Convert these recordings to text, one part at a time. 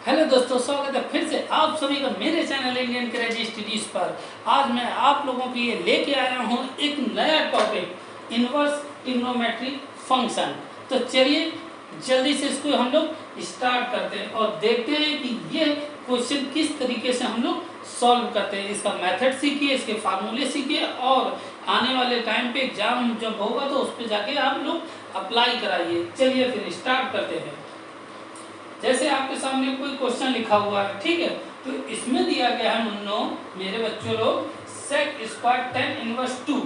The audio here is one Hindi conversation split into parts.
हेलो दोस्तों, स्वागत है फिर से आप सभी का मेरे चैनल इंडियन क्रेजी स्टडीज पर। आज मैं आप लोगों के लिए लेके आया हूँ एक नया टॉपिक, इनवर्स ट्रिग्नोमेट्री फंक्शन। तो चलिए जल्दी से इसको हम लोग स्टार्ट करते हैं और देखते हैं कि ये क्वेश्चन किस तरीके से हम लोग सॉल्व करते हैं। इसका मेथड सीखिए, इसके फार्मूले सीखिए और आने वाले टाइम पे एग्जाम जब होगा तो उस पर जाके आप लोग अप्लाई कराइए। चलिए फिर स्टार्ट करते हैं। जैसे आपके सामने कोई क्वेश्चन लिखा हुआ है, ठीक है, तो इसमें दिया गया है मुन्नो मेरे बच्चों लोग, sec square tan inverse 2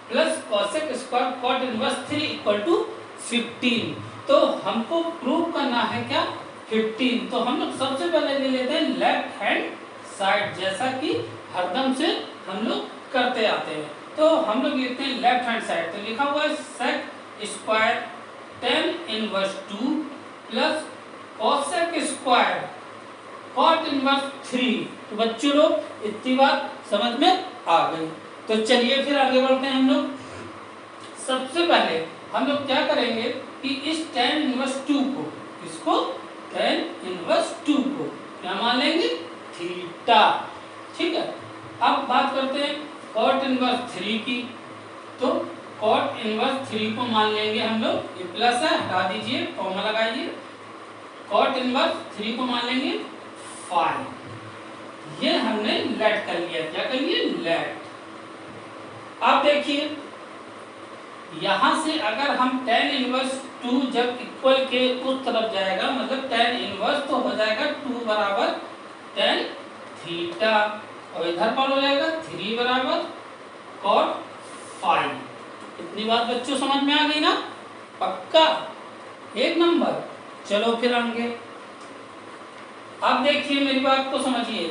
plus cosec square cot inverse 3 equal to 15। तो हमको प्रूव करना है क्या 15। तो हम लोग सबसे पहले ले लेते हैं लेफ्ट हैंड साइड, जैसा कि हरदम से हम लोग करते आते हैं। तो हम लोग लिखते हैं लेफ्ट हैंड साइड। तो लिखा हुआ है sec square tan inverse 2 plus cosec square cot inverse 3। तो बच्चों लोग इतनी बात समझ में आ गई। तो चलिए फिर आगे बढ़ते हैं। हम लोग सबसे पहले हम लोग क्या करेंगे कि इस tan इनवर्स 2 को, इसको tan इनवर्स 2 को क्या मान लेंगे, थीटा। ठीक है, अब बात करते हैं कॉट इनवर्स 3 की। तो कॉट इनवर्स 3 को मान लेंगे हम लोग, ये प्लस है हटा दीजिए, कॉमा लगाइए। कॉट इनवर्स 3 को मान लेंगे 5। ये हमने लेट कर लिया। क्या कर लिया, लेट। अब देखिए यहां से अगर हम tan इनवर्स 2 जब इक्वल के उस तरफ जाएगा, मतलब tan इनवर्स तो हो जाएगा 2 बराबर tan थीटा और इधर पर हो जाएगा 3 बराबर कॉट 5। इतनी बात बच्चों समझ में आ गई ना, पक्का, एक नंबर। चलो फिर आगे। अब देखिए मेरी बात को समझिए,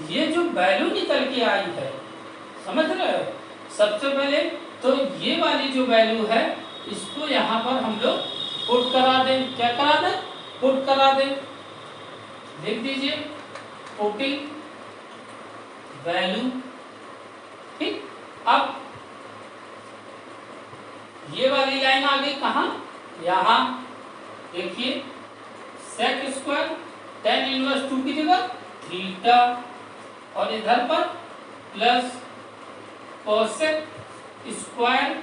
ये जो वैल्यू निकल के आई है, समझ रहे हो, सबसे पहले तो ये वाली जो वैल्यू है इसको यहाँ पर हम लोग पुट करा दें। क्या करा दें, पुट करा दें। लिख दीजिए पुटिंग वैल्यू। ठीक, अब ये वाली लाइन आ गई कहाँ, यहाँ देखिए सेक स्क्वायर tan इनवर्स 2 की जगह थीटा और इधर पर प्लस कॉसेक स्क्वायर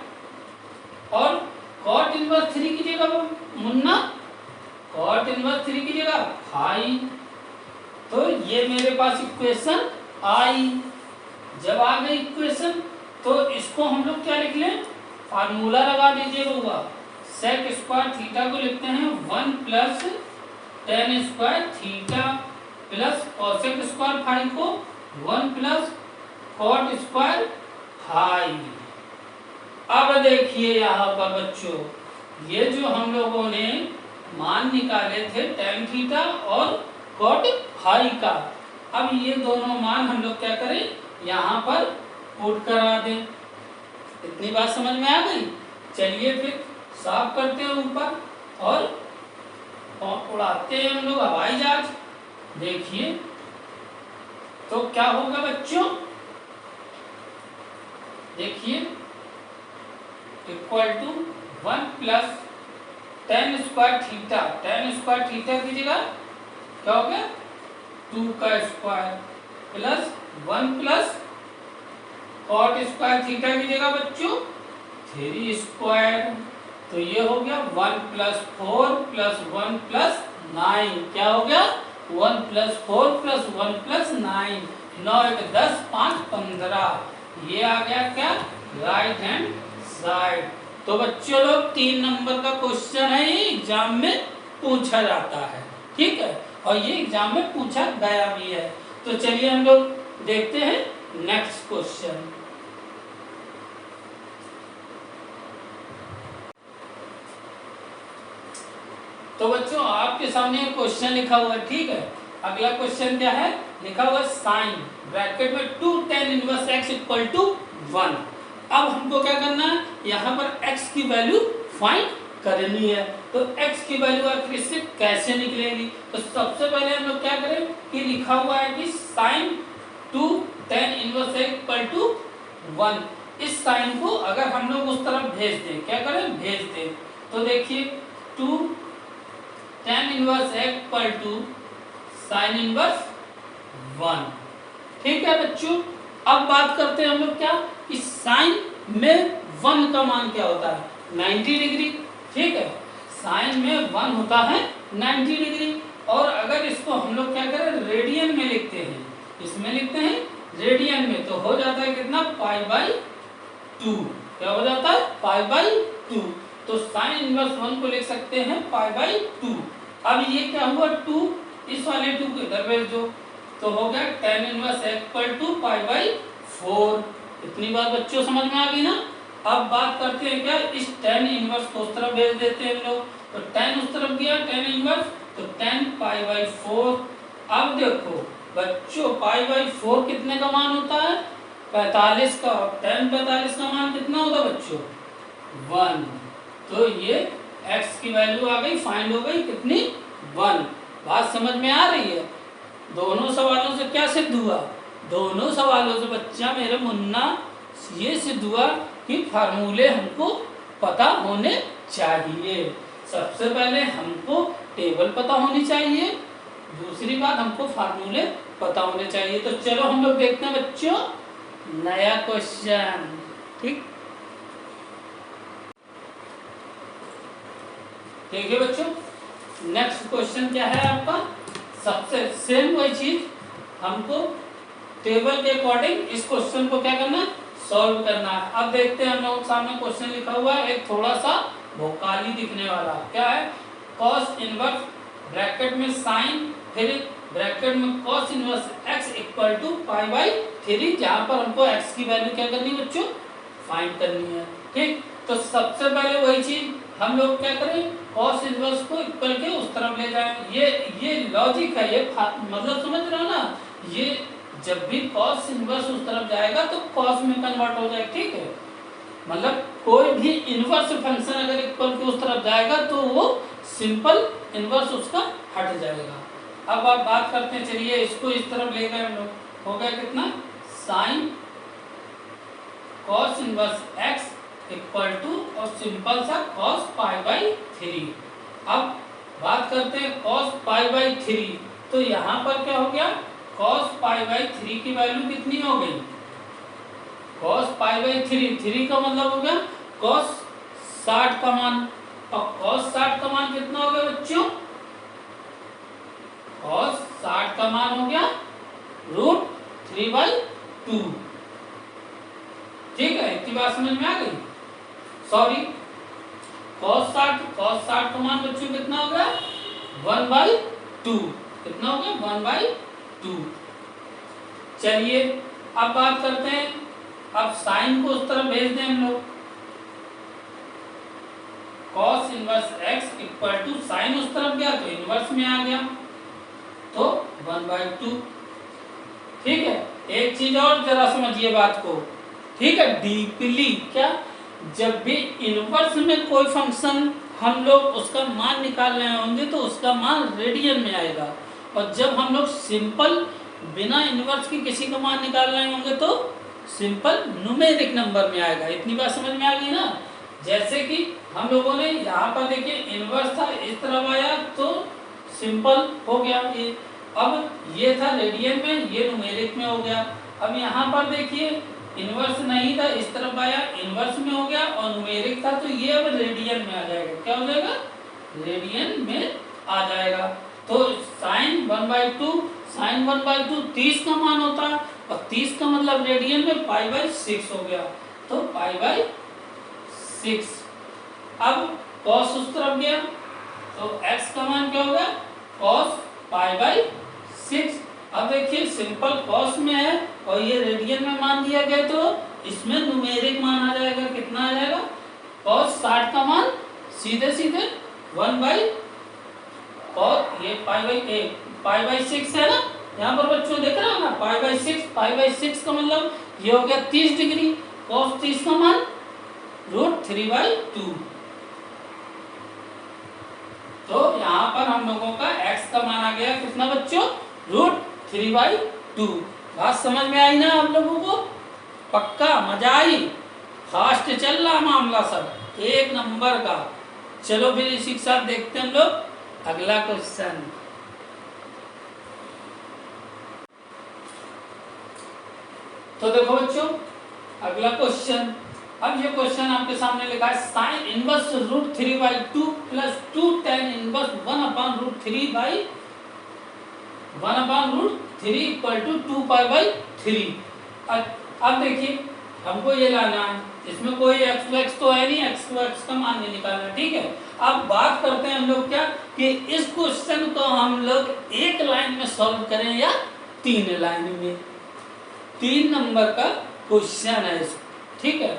और कॉट इनवर्स 3 की जगह मुन्ना, कॉट इनवर्स 3 की जगह फाई। तो ये मेरे पास इक्वेशन आई। जब आ गई इक्वेशन तो इसको हम लोग क्या लिख लें, फार्मूला लगा दीजिए बउआ। सेक स्क्वायर थीटा को लिखते हैं 1 plus tan square theta plus cosec square phi को 1 प्लस कॉट स्क्वायर फाई। अब देखिए यहाँ पर बच्चों, ये जो हम लोगों ने मान निकाले थे tan थीटा और कॉट फाई का, अब ये दोनों मान हम लोग क्या करें, यहाँ पर पुट करा दें। इतनी बात समझ में आ गई। चलिए फिर साफ करते हैं ऊपर और उड़ाते हैं हम लोग हवाई जहाज। देखिए तो क्या होगा बच्चों, देखिए equal to 1 plus tan square theta, tan square theta की जगह क्या हो गया 2 का square plus 1 plus cot square theta की जगह बच्चों 3 स्क्वायर। तो ये हो गया 1 प्लस 4 प्लस 1 प्लस 9। क्या हो गया 1 प्लस 4 प्लस 1 प्लस 9। 9 1 10 5 15। ये आ गया क्या, राइट हैंड साइड। तो बच्चों लोग 3 नंबर का क्वेश्चन है, ये एग्जाम में पूछा जाता है। ठीक है, और ये एग्जाम में पूछा गया भी है। तो चलिए हम लोग देखते हैं नेक्स्ट क्वेश्चन। तो बच्चों आपके सामने क्वेश्चन लिखा हुआ है, ठीक है। अगला क्वेश्चन क्या है, लिखा हुआ है साइन ब्रैकेट में 2 tan inverse x equal to 1। अब हमको क्या करना है, यहाँ पर x की वैल्यू फाइंड करनी है। तो x की वैल्यू आखिर इससे कैसे निकलेगी, तो सबसे पहले हम लोग क्या करें कि लिखा हुआ है कि sine 2 tan inverse x equal to 1। इस साइन को अगर हम लोग उस तरफ भेज दें, क्या करें, भेज दें, तो देखिए 2 tan inverse x equal to sine inverse 1। ठीक है बच्चों, अब बात करते हैं हम लोग क्या, इस साइन में 1 का मान क्या होता है, 90 डिग्री। ठीक है, साइन में 1 होता है 90 डिग्री। और अगर इसको हम लोग क्या करें, रेडियन में लिखते हैं, इसमें लिखते हैं रेडियन में, तो हो जाता है कितना, π/2। क्या हो जाता है, π/2। तो साइन इनवर्स 1 को लिख सकते हैं π/2। अब ये क्या हुआ, 2, इस वाले 2 को इधर भेज दो, तो हो गया tan इनवर्स x = π/4। इतनी बात बच्चों समझ में आ गई ना। अब बात करते हैं क्या, इस tan इनवर्स को उस तरफ भेज देते हैं हम लोग, तो tan उस तरफ गया tan इनवर्स, तो tan π/4। अब देखो बच्चों π/4 कितने का मान होता है, 45 का। tan 45 का मान कितना होता है बच्चों, 1। तो ये x की वैल्यू आ गई, फाइंड हो गई कितनी, 1। बात समझ में आ रही है। दोनों सवालों से क्या सिद्ध हुआ, दोनों सवालों से बच्चा मेरे मुन्ना ये सिद्ध हुआ कि फार्मूले हमको पता होने चाहिए। सबसे पहले हमको टेबल पता होनी चाहिए, दूसरी बात हमको फार्मूले पता होने चाहिए। तो चलो हम लोग देखते हैं बच्चों नया क्वेश्चन। ठीक, देखिए बच्चों नेक्स्ट क्वेश्चन क्या है आपका, सबसे सेम वही चीज हमको टेबल के अकॉर्डिंग इस क्वेश्चन को क्या करना है, सॉल्व करना है। अब देखते हैं हम लोग सामने क्वेश्चन लिखा हुआ है, एक थोड़ा सा भोकाली दिखने वाला, क्या है, कॉस इनवर्स ब्रैकेट में साइन, फिर ब्रैकेट में कॉस इनवर्स x = π/3, जहां पर हमको x की वैल्यू क्या करनी है बच्चों, फाइंड करनी है। ठीक, तो सबसे पहले वही चीज हम लोग क्या करें, कॉस इनवर्स को इक्वल के उस तरफ ले जाएं। ये लॉजिक है, ये मतलब समझ रहे हो ना, ये जब भी कॉस इनवर्स उस तरफ जाएगा तो कॉस में कन्वर्ट हो जाएगा। ठीक है, मतलब कोई भी इनवर्स फंक्शन अगर इक्वल के उस तरफ जाएगा तो वो सिंपल इनवर्स उसका हट जाएगा। अब आप बात करते हैं, चलिए इसको इस तरफ ले गए हम लोग, हो गया कितना, साइन कॉस इनवर्स x = और सिंपल सा cos π/3। अब बात करते हैं cos π/3, तो यहाँ पर क्या हो गया, cos π/3 की वैल्यू कितनी हो गई, cos π/3, 3 का मतलब हो गया cos 60 का मान, और cos 60 का मान कितना हो गया बच्चों, cos 60 का मान हो गया √3/2। ठीक है, इतनी बात समझ में आ गई। सॉरी, cos 60 का मान बच्चों कितना हो गया, 1/2। कितना हो गया, 1/2। चलिए अब बात करते हैं, अब साइन को उस तरफ भेज दें हम लोग, cos इनवर्स x = साइन उस तरफ गया तो इनवर्स में आ गया, तो 1/2। ठीक है, एक चीज और जरा समझिए बात को, ठीक है, डीपली। क्या, जब भी इनवर्स में कोई फंक्शन हम लोग उसका मान निकाल रहे होंगे तो उसका मान रेडियन में आएगा, और जब हम लोग सिंपल बिना इनवर्स की किसी का मान निकाल रहे होंगे तो सिंपल न्यूमेरिक नंबर में आएगा। इतनी बात समझ में आ गई ना। जैसे कि हम लोगों ने यहाँ पर देखिए इनवर्स था, इस तरफ आया तो सिंपल हो गया ये, अब ये था रेडियन में, ये न्यूमेरिक में हो गया। अब यहाँ पर देखिए इनवर्स नहीं था, इस तरफ आया इनवर्स में हो गया, और न्यूमेरिक था तो ये अब रेडियन में आ जाएगा। क्या हो जाएगा, रेडियन में आ जाएगा। तो साइन 1/2, साइन 1/2 30 का मान होता है, और 30 का मतलब रेडियन में π/6 हो गया, तो π/6। अब cos उस तरफ गया तो x का मान क्या हो गया, cos π/6। अब देखिए सिंपल cos में है और ये रेडियन में मान दिया गया, तो इसमें न्यूमेरिक मान आ जाएगा, कितना आ जाएगा, cos 60 का मान सीधे सीधे 1/, और ये π/6 है ना, यहाँ पर बच्चों देख रहे हो ना, π/6 का मतलब ये हो गया 30 डिग्री, cos 30 का मान √3/2। तो यहाँ पर हम लोगों का x का मान आ गया कितना बच्चों, √3/2। बात समझ में आई ना आप लोगों को, पक्का मजा आई, फास्ट चल रहा मामला सब, एक नंबर का। चलो फिर इसी के साथ देखते हैं हम लोग अगला क्वेश्चन। तो देखो बच्चों अगला क्वेश्चन, अब ये क्वेश्चन आपके सामने लिखा है sine inverse root 3/2 plus 2 tan inverse 1/√3 equal to 2π/3। अब देखिए हमको ये लाना है, इसमें कोई x तो है नहीं, x का मान नहीं निकालना, ठीक है। अब बात करते हैं हम लोग क्या कि इस क्वेश्चन को हम लोग एक लाइन में सॉल्व करें या 3 लाइन में। 3 नंबर का क्वेश्चन है, ठीक है।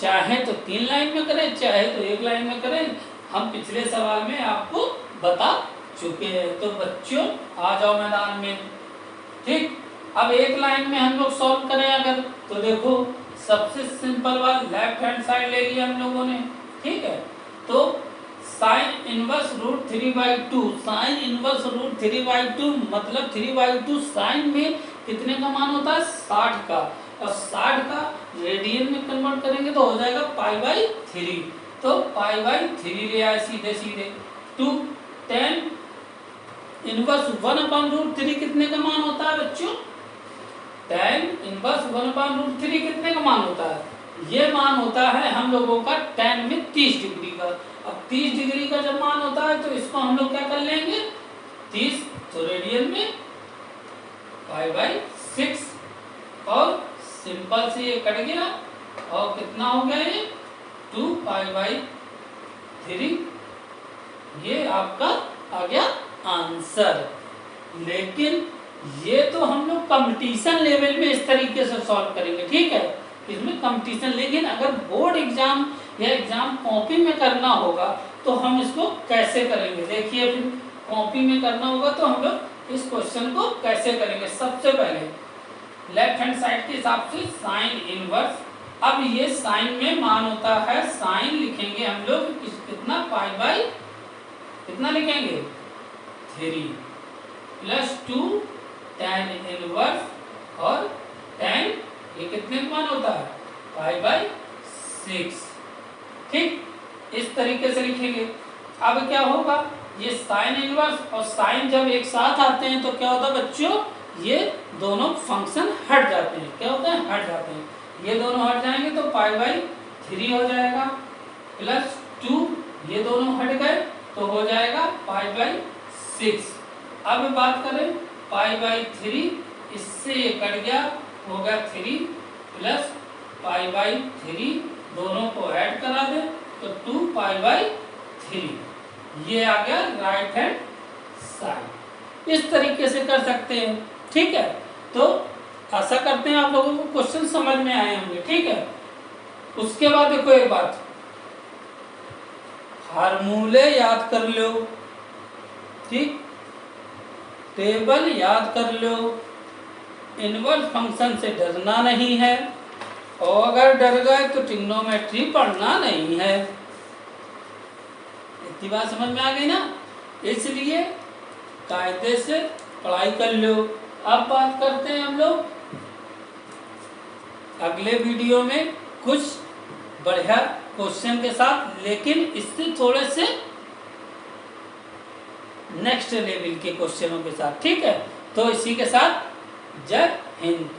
चाहे तो 3 लाइन में करें, चाहे तो 1 लाइन में करें, हम पिछले सवाल में आपको बता चुके हैं। तो बच्चों आ जाओ मैदान में, ठीक। अब 1 लाइन में हम लोग सॉल्व करें अगर, तो देखो सबसे सिंपल वाला लेफ्ट हैंड साइड ले लिया हम लोगों ने, ठीक है। तो sine inverse root 3/2, sine inverse root 3/2 मतलब 3/2 साइन में कितने का मान होता है 60 का, और 60 का रेडियन में कन्वर्ट करेंगे तो हो जाएगा π/3। तो π/3 ले आए सीधे सीधे। 2 tan इनवर्स 1/√3 कितने का मान होता है बच्चों, tan इनवर्स 1/√3 कितने का मान होता है, ये मान होता है हम लोगों का tan में 30 डिग्री का। अब 30 डिग्री का जब मान होता है तो इसको हम लोग क्या कर लेंगे 30, तो रेडियन में π/6, और सिंपल से ये कट गया और कितना हो गया ये 2π/3, ये आपका आ गया आंसर। लेकिन ये तो हम लोग कंपटीशन लेवल में इस तरीके से सॉल्व करेंगे, ठीक है, इसमें कंपटीशन। लेकिन अगर बोर्ड एग्जाम या एग्जाम कॉपी में करना होगा तो हम इसको कैसे करेंगे, देखिए फिर कॉपी में करना होगा तो हम लोग इस क्वेश्चन को कैसे करेंगे। सबसे पहले लेफ्ट हैंड साइड के हिसाब से साइन इनवर्स, अब ये साइन में मान होता है, साइन लिखेंगे हम लोग कितना कितना लिखेंगे 3 प्लस 2 tan इनवर्स, और tan ये कितने मान होता है π/6, ठीक, इस तरीके से लिखेंगे। अब क्या होगा, ये साइन इनवर्स और साइन जब एक साथ आते हैं तो क्या होता है बच्चों, ये दोनों फंक्शन हट जाते हैं। क्या होता है, हट जाते हैं, ये दोनों हट जाएंगे तो π/3 हो जाएगा, प्लस 2 ये दोनों हट गए तो हो जाएगा π/6। अब बात करें π/3, इससे ये कट गया, हो गया 3 प्लस π/3, दोनों को ऐड करा दे तो 2π/3, ये आ गया राइट हैंड साइड। इस तरीके से कर सकते हैं, ठीक है। तो आशा करते हैं आप लोगों को क्वेश्चन समझ में आए होंगे, ठीक है। उसके बाद देखो एक बात, फार्मूले याद कर लो, ठीक, टेबल याद कर लो, इनवर्स फंक्शन से डरना नहीं है, और अगर डर गए तो ट्रिग्नोमेट्री पढ़ना नहीं है। इतनी बात समझ में आ गई ना, इसलिए कायदे से पढ़ाई कर लो। अब बात करते हैं हम लोग अगले वीडियो में कुछ बढ़िया क्वेश्चन के साथ, लेकिन इससे थोड़े से नेक्स्ट लेवल के क्वेश्चनों के साथ, ठीक है। तो इसी के साथ जय हिंद।